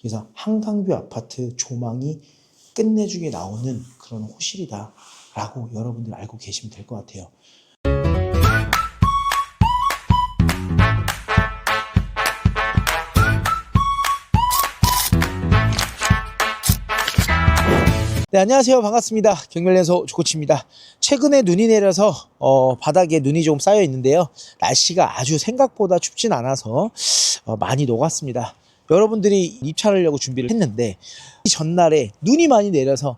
그래서 한강뷰 아파트 조망이 끝내주게 나오는 그런 호실이다라고 여러분들 알고 계시면 될 것 같아요. 네, 안녕하세요. 반갑습니다. 경멸연소 조코치입니다. 최근에 눈이 내려서 바닥에 눈이 좀 쌓여 있는데요. 날씨가 아주 생각보다 춥진 않아서 많이 녹았습니다. 여러분들이 입찰하려고 준비를 했는데 이 전날에 눈이 많이 내려서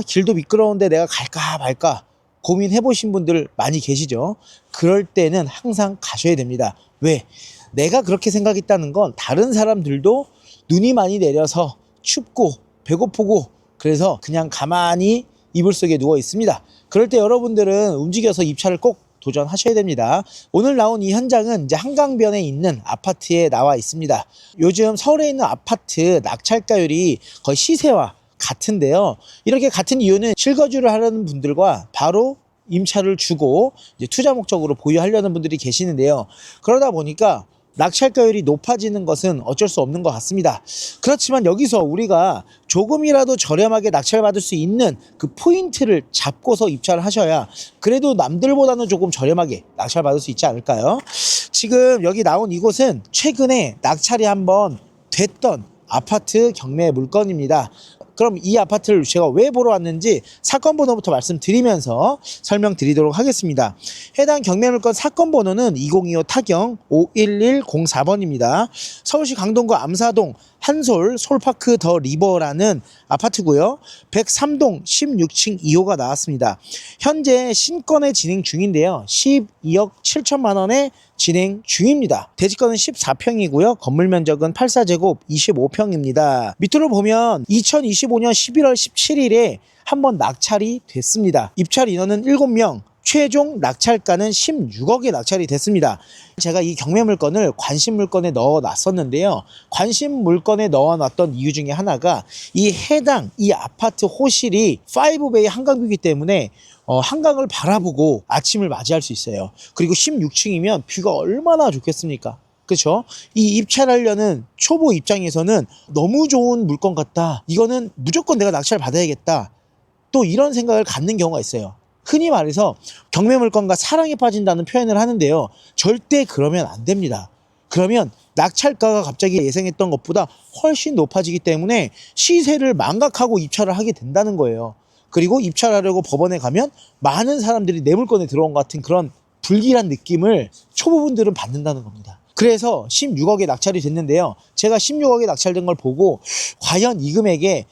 길도 미끄러운데 내가 갈까 말까 고민해 보신 분들 많이 계시죠? 그럴 때는 항상 가셔야 됩니다. 왜? 내가 그렇게 생각했다는 건 다른 사람들도 눈이 많이 내려서 춥고 배고프고 그래서 그냥 가만히 이불 속에 누워 있습니다. 그럴 때 여러분들은 움직여서 입찰을 꼭 도전하셔야 됩니다. 오늘 나온 이 현장은 이제 한강변에 있는 아파트에 나와 있습니다. 요즘 서울에 있는 아파트 낙찰가율이 거의 시세와 같은데요. 이렇게 같은 이유는 실거주를 하려는 분들과 바로 임차를 주고 이제 투자 목적으로 보유하려는 분들이 계시는데요. 그러다 보니까 낙찰가율이 높아지는 것은 어쩔 수 없는 것 같습니다. 그렇지만 여기서 우리가 조금이라도 저렴하게 낙찰받을 수 있는 그 포인트를 잡고서 입찰을 하셔야 그래도 남들보다는 조금 저렴하게 낙찰받을 수 있지 않을까요? 지금 여기 나온 이곳은 최근에 낙찰이 한번 됐던 아파트 경매 물건입니다. 그럼 이 아파트를 제가 왜 보러 왔는지 사건 번호부터 말씀드리면서 설명드리도록 하겠습니다. 해당 경매 물건 사건 번호는 2025 타경 51104번입니다. 서울시 강동구 암사동 한솔 솔파크 더 리버라는 아파트고요. 103동 16층 2호가 나왔습니다. 현재 신건에 진행 중인데요. 12억 7천만 원에 진행 중입니다. 대지권은 14평이고요. 건물 면적은 84제곱 25평입니다. 밑으로 보면 2025년 11월 17일에 한번 낙찰이 됐습니다. 입찰 인원은 7명. 최종 낙찰가는 16억에 낙찰이 됐습니다. 제가 이 경매 물건을 관심 물건에 넣어 놨었는데요. 관심 물건에 넣어 놨던 이유 중에 하나가 이 아파트 호실이 5베이 한강뷰이기 때문에 한강을 바라보고 아침을 맞이할 수 있어요. 그리고 16층이면 뷰가 얼마나 좋겠습니까? 그렇죠? 이 입찰하려는 초보 입장에서는 너무 좋은 물건 같다. 이거는 무조건 내가 낙찰 받아야겠다. 또 이런 생각을 갖는 경우가 있어요. 흔히 말해서 경매 물건과 사랑에 빠진다는 표현을 하는데요. 절대 그러면 안 됩니다. 그러면 낙찰가가 갑자기 예상했던 것보다 훨씬 높아지기 때문에 시세를 망각하고 입찰을 하게 된다는 거예요. 그리고 입찰하려고 법원에 가면 많은 사람들이 내 물건에 들어온 것 같은 그런 불길한 느낌을 초보분들은 받는다는 겁니다. 그래서 16억에 낙찰이 됐는데요. 제가 16억에 낙찰된 걸 보고 과연 이 금액에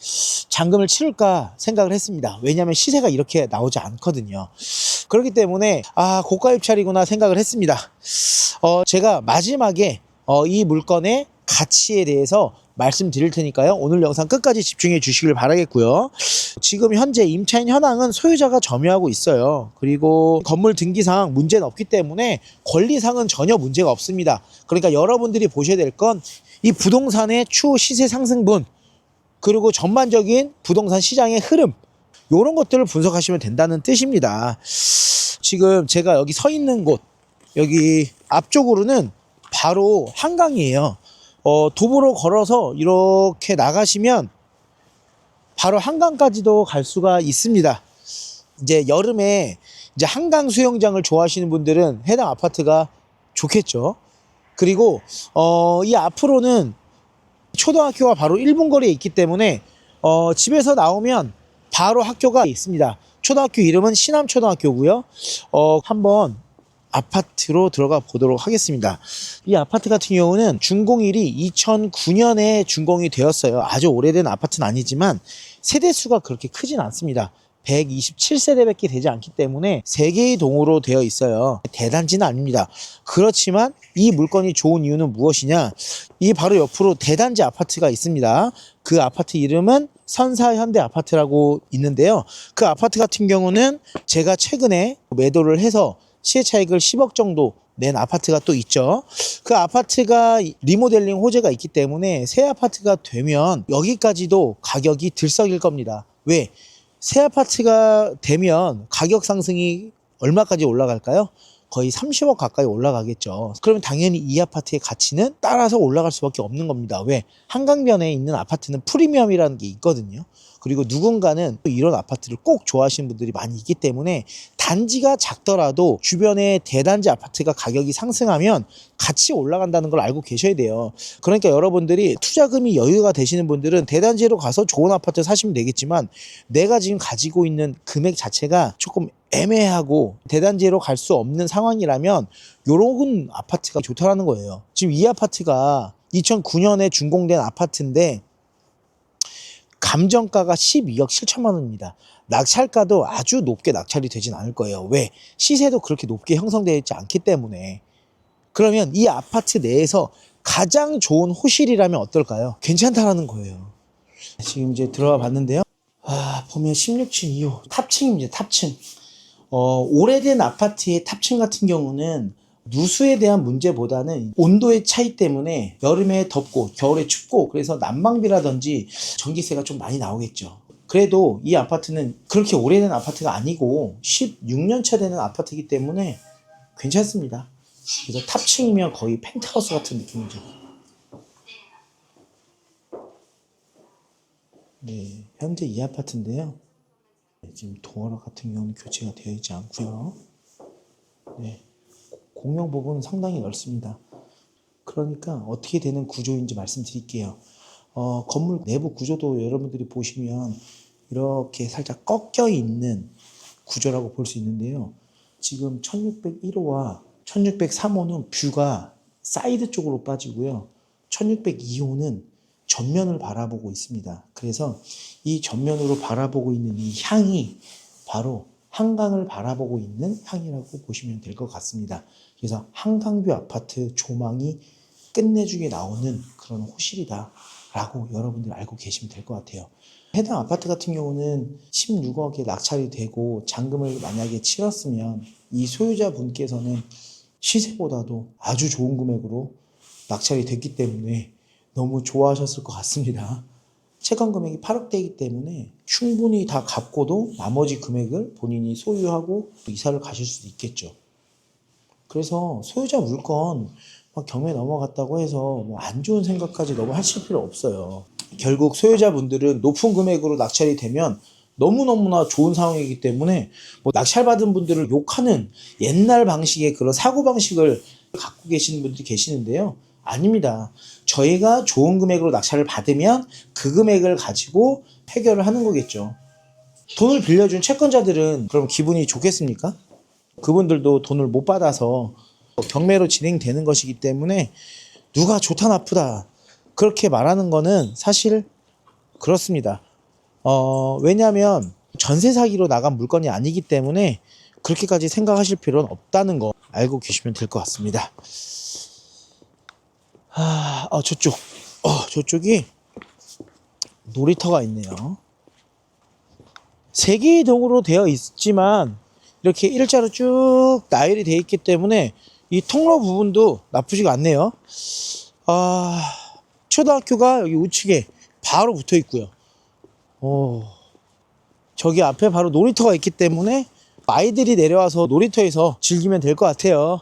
잔금을 치를까 생각을 했습니다. 왜냐하면 시세가 이렇게 나오지 않거든요. 그렇기 때문에 고가 입찰이구나 생각을 했습니다. 제가 마지막에 이 물건의 가치에 대해서 말씀드릴 테니까요. 오늘 영상 끝까지 집중해 주시길 바라겠고요. 지금 현재 임차인 현황은 소유자가 점유하고 있어요. 그리고 건물 등기상 문제는 없기 때문에 권리상은 전혀 문제가 없습니다. 그러니까 여러분들이 보셔야 될 건 이 부동산의 추후 시세 상승분 그리고 전반적인 부동산 시장의 흐름 이런 것들을 분석하시면 된다는 뜻입니다. 지금 제가 여기 서 있는 곳 여기 앞쪽으로는 바로 한강이에요. 도보로 걸어서 이렇게 나가시면 바로 한강까지도 갈 수가 있습니다. 이제 여름에 이제 한강 수영장을 좋아하시는 분들은 해당 아파트가 좋겠죠. 그리고 이 앞으로는 초등학교가 바로 1분 거리에 있기 때문에 집에서 나오면 바로 학교가 있습니다. 초등학교 이름은 신암초등학교고요. 한번 아파트로 들어가 보도록 하겠습니다. 이 아파트 같은 경우는 준공일이 2009년에 준공이 되었어요. 아주 오래된 아파트는 아니지만 세대수가 그렇게 크진 않습니다. 127세대밖에 되지 않기 때문에 3개의 동으로 되어 있어요. 대단지는 아닙니다. 그렇지만 이 물건이 좋은 이유는 무엇이냐? 이 바로 옆으로 대단지 아파트가 있습니다. 그 아파트 이름은 선사현대아파트라고 있는데요. 그 아파트 같은 경우는 제가 최근에 매도를 해서 시세차익을 10억 정도 낸 아파트가 또 있죠. 그 아파트가 리모델링 호재가 있기 때문에 새 아파트가 되면 여기까지도 가격이 들썩일 겁니다. 왜? 새 아파트가 되면 가격 상승이 얼마까지 올라갈까요? 거의 30억 가까이 올라가겠죠. 그러면 당연히 이 아파트의 가치는 따라서 올라갈 수밖에 없는 겁니다. 왜? 한강변에 있는 아파트는 프리미엄이라는 게 있거든요. 그리고 누군가는 이런 아파트를 꼭 좋아하시는 분들이 많이 있기 때문에 단지가 작더라도 주변에 대단지 아파트가 가격이 상승하면 같이 올라간다는 걸 알고 계셔야 돼요. 그러니까 여러분들이 투자금이 여유가 되시는 분들은 대단지로 가서 좋은 아파트 사시면 되겠지만, 내가 지금 가지고 있는 금액 자체가 조금 애매하고 대단지로 갈 수 없는 상황이라면 요런 아파트가 좋다라는 거예요. 지금 이 아파트가 2009년에 준공된 아파트인데 감정가가 12억 7천만 원입니다. 낙찰가도 아주 높게 낙찰이 되진 않을 거예요. 왜? 시세도 그렇게 높게 형성되어 있지 않기 때문에. 그러면 이 아파트 내에서 가장 좋은 호실이라면 어떨까요? 괜찮다라는 거예요. 지금 이제 들어와 봤는데요. 보면 16층 2호 탑층입니다. 탑층. 오래된 아파트의 탑층 같은 경우는 누수에 대한 문제보다는 온도의 차이 때문에 여름에 덥고 겨울에 춥고, 그래서 난방비라든지 전기세가 좀 많이 나오겠죠. 그래도 이 아파트는 그렇게 오래된 아파트가 아니고 16년 차 되는 아파트이기 때문에 괜찮습니다. 그래서 탑층이면 거의 펜트하우스 같은 느낌이죠. 네, 현재 이 아파트인데요. 지금 도어락 같은 경우는 교체가 되어 있지 않고요. 네, 공용 부분은 상당히 넓습니다. 그러니까 어떻게 되는 구조인지 말씀드릴게요. 건물 내부 구조도 여러분들이 보시면 이렇게 살짝 꺾여 있는 구조라고 볼 수 있는데요. 지금 1601호와 1603호는 뷰가 사이드 쪽으로 빠지고요. 1602호는 전면을 바라보고 있습니다. 그래서 이 전면으로 바라보고 있는 이 향이 바로 한강을 바라보고 있는 향이라고 보시면 될 것 같습니다. 그래서 한강뷰 아파트 조망이 끝내주게 나오는 그런 호실이다 라고 여러분들 알고 계시면 될 것 같아요. 해당 아파트 같은 경우는 16억에 낙찰이 되고 잔금을 만약에 치렀으면 이 소유자분께서는 시세보다도 아주 좋은 금액으로 낙찰이 됐기 때문에 너무 좋아하셨을 것 같습니다. 채권 금액이 8억대이기 때문에 충분히 다 갚고도 나머지 금액을 본인이 소유하고 이사를 가실 수도 있겠죠. 그래서 소유자 물건 막 경매 넘어갔다고 해서 뭐 안 좋은 생각까지 너무 하실 필요 없어요. 결국 소유자분들은 높은 금액으로 낙찰이 되면 너무너무나 좋은 상황이기 때문에 뭐 낙찰받은 분들을 욕하는 옛날 방식의 그런 사고방식을 갖고 계시는 분들이 계시는데요. 아닙니다. 저희가 좋은 금액으로 낙찰을 받으면 그 금액을 가지고 해결을 하는 거겠죠. 돈을 빌려준 채권자들은 그럼 기분이 좋겠습니까? 그분들도 돈을 못 받아서 경매로 진행되는 것이기 때문에 누가 좋다 나쁘다 그렇게 말하는 거는 사실 그렇습니다. 왜냐하면 전세 사기로 나간 물건이 아니기 때문에 그렇게까지 생각하실 필요는 없다는 거 알고 계시면 될 것 같습니다. 저쪽이 놀이터가 있네요. 3개의 동으로 되어 있지만 이렇게 일자로 쭉 나열이 되어 있기 때문에 이 통로 부분도 나쁘지가 않네요. 초등학교가 여기 우측에 바로 붙어 있고요. 저기 앞에 바로 놀이터가 있기 때문에 아이들이 내려와서 놀이터에서 즐기면 될 것 같아요.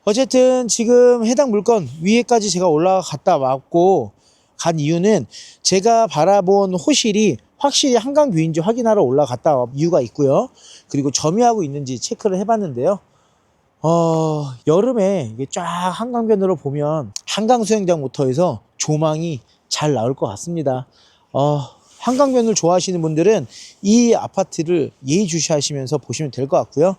어쨌든 지금 해당 물건 위에까지 제가 올라갔다 왔고 간 이유는 제가 바라본 호실이 확실히 한강뷰인지 확인하러 올라갔다 온 이유가 있고요. 그리고 점유하고 있는지 체크를 해봤는데요. 여름에 이게 쫙 한강변으로 보면 한강수영장부터 해서 조망이 잘 나올 것 같습니다. 한강변을 좋아하시는 분들은 이 아파트를 예의주시하시면서 보시면 될 것 같고요.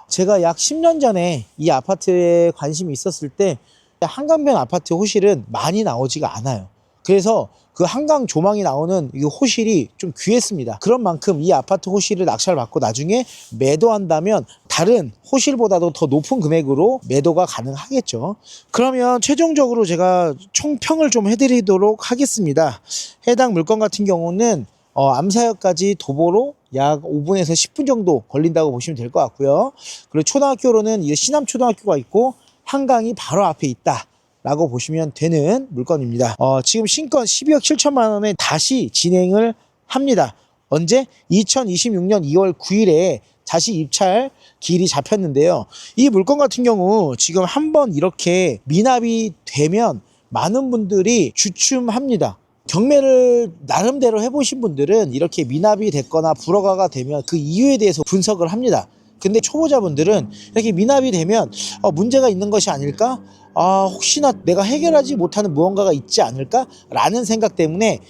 제가 약 10년 전에 이 아파트에 관심이 있었을 때 한강변 아파트 호실은 많이 나오지가 않아요. 그래서 그 한강 조망이 나오는 이 호실이 좀 귀했습니다. 그런 만큼 이 아파트 호실을 낙찰 받고 나중에 매도한다면 다른 호실보다도 더 높은 금액으로 매도가 가능하겠죠. 그러면 최종적으로 제가 총평을 좀 해드리도록 하겠습니다. 해당 물건 같은 경우는 암사역까지 도보로 약 5분에서 10분 정도 걸린다고 보시면 될 것 같고요. 그리고 초등학교로는 신암초등학교가 있고 한강이 바로 앞에 있다 라고 보시면 되는 물건입니다. 지금 신건 12억 7천만 원에 다시 진행을 합니다. 언제? 2026년 2월 9일에 다시 입찰 기일이 잡혔는데요. 이 물건 같은 경우 지금 한번 이렇게 미납이 되면 많은 분들이 주춤합니다. 경매를 나름대로 해보신 분들은 이렇게 미납이 됐거나 불허가가 되면 그 이유에 대해서 분석을 합니다. 근데 초보자분들은 이렇게 미납이 되면 문제가 있는 것이 아닐까? 혹시나 내가 해결하지 못하는 무언가가 있지 않을까? 라는 생각 때문에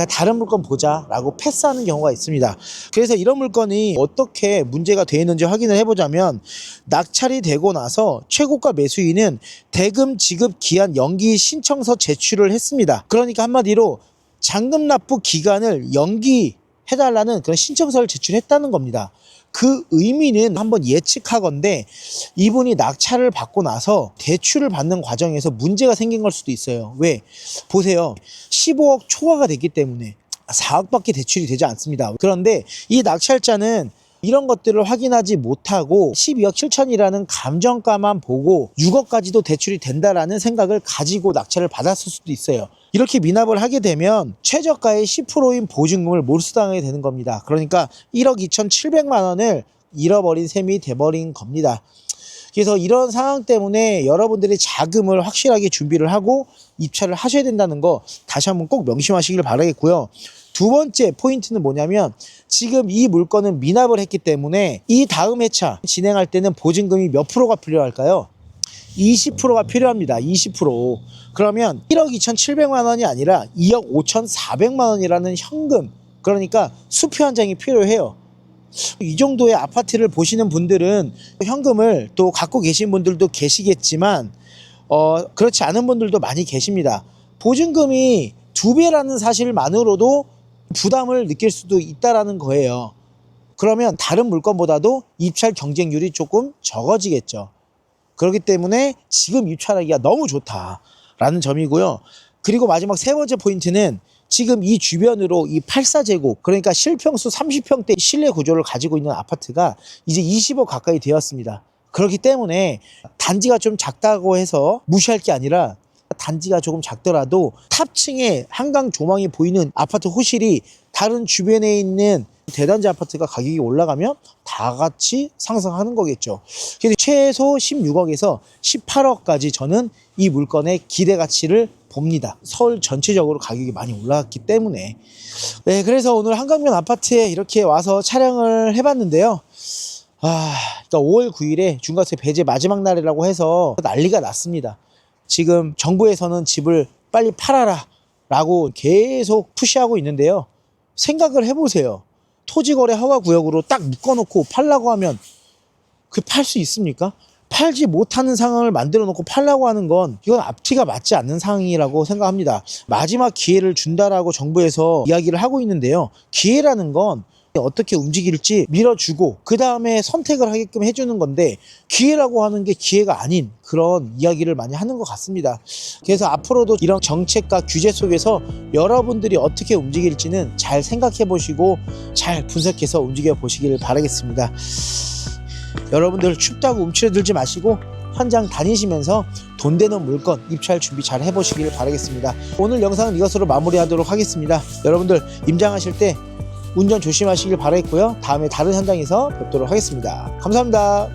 다른 물건 보자 라고 패스하는 경우가 있습니다. 그래서 이런 물건이 어떻게 문제가 되어 있는지 확인을 해보자면, 낙찰이 되고 나서 최고가 매수인은 대금 지급 기한 연기 신청서 제출을 했습니다. 그러니까 한마디로 잔금 납부 기간을 연기해달라는 그런 신청서를 제출했다는 겁니다. 그 의미는 한번 예측하건대 이분이 낙찰을 받고 나서 대출을 받는 과정에서 문제가 생긴 걸 수도 있어요. 왜? 보세요. 15억 초과가 됐기 때문에 4억밖에 대출이 되지 않습니다. 그런데 이 낙찰자는 이런 것들을 확인하지 못하고 12억 7천이라는 감정가만 보고 6억까지도 대출이 된다라는 생각을 가지고 낙찰을 받았을 수도 있어요. 이렇게 미납을 하게 되면 최저가의 10%인 보증금을 몰수당하게 되는 겁니다. 그러니까 1억 2,700만 원을 잃어버린 셈이 돼버린 겁니다. 그래서 이런 상황 때문에 여러분들이 자금을 확실하게 준비를 하고 입찰을 하셔야 된다는 거 다시 한번 꼭 명심하시길 바라겠고요. 두 번째 포인트는 뭐냐면, 지금 이 물건은 미납을 했기 때문에 이 다음 회차 진행할 때는 보증금이 몇 프로가 필요할까요? 20%가 필요합니다. 20%. 그러면 1억 2,700만 원이 아니라 2억 5,400만 원이라는 현금, 그러니까 수표 한 장이 필요해요. 이 정도의 아파트를 보시는 분들은 현금을 또 갖고 계신 분들도 계시겠지만 그렇지 않은 분들도 많이 계십니다. 보증금이 2배라는 사실만으로도 부담을 느낄 수도 있다라는 거예요. 그러면 다른 물건보다도 입찰 경쟁률이 조금 적어지겠죠. 그렇기 때문에 지금 입찰하기가 너무 좋다라는 점이고요. 그리고 마지막 세 번째 포인트는, 지금 이 주변으로 이 84제곱, 그러니까 실평수 30평대 실내 구조를 가지고 있는 아파트가 이제 20억 가까이 되었습니다. 그렇기 때문에 단지가 좀 작다고 해서 무시할 게 아니라, 단지가 조금 작더라도 탑층에 한강 조망이 보이는 아파트 호실이 다른 주변에 있는 대단지 아파트가 가격이 올라가면 다 같이 상승하는 거겠죠. 그래서 최소 16억에서 18억까지 저는 이 물건의 기대 가치를 봅니다. 서울 전체적으로 가격이 많이 올라갔기 때문에. 네, 그래서 오늘 한강변 아파트에 이렇게 와서 촬영을 해봤는데요. 일단 5월 9일에 중과세 배제 마지막 날이라고 해서 난리가 났습니다. 지금 정부에서는 집을 빨리 팔아라 라고 계속 푸시하고 있는데요. 생각을 해보세요. 토지거래 허가구역으로 딱 묶어놓고 팔라고 하면 그게 팔 수 있습니까? 팔지 못하는 상황을 만들어 놓고 팔라고 하는 건 이건 앞뒤가 맞지 않는 상황이라고 생각합니다. 마지막 기회를 준다라고 정부에서 이야기를 하고 있는데요. 기회라는 건 어떻게 움직일지 밀어주고 그 다음에 선택을 하게끔 해주는 건데, 기회라고 하는 게 기회가 아닌 그런 이야기를 많이 하는 것 같습니다. 그래서 앞으로도 이런 정책과 규제 속에서 여러분들이 어떻게 움직일지는 잘 생각해 보시고 잘 분석해서 움직여 보시길 바라겠습니다. 여러분들 춥다고 움츠러들지 마시고 현장 다니시면서 돈 되는 물건 입찰 준비 잘 해보시길 바라겠습니다. 오늘 영상은 이것으로 마무리하도록 하겠습니다. 여러분들 임장하실 때 운전 조심하시길 바라겠고요. 다음에 다른 현장에서 뵙도록 하겠습니다. 감사합니다.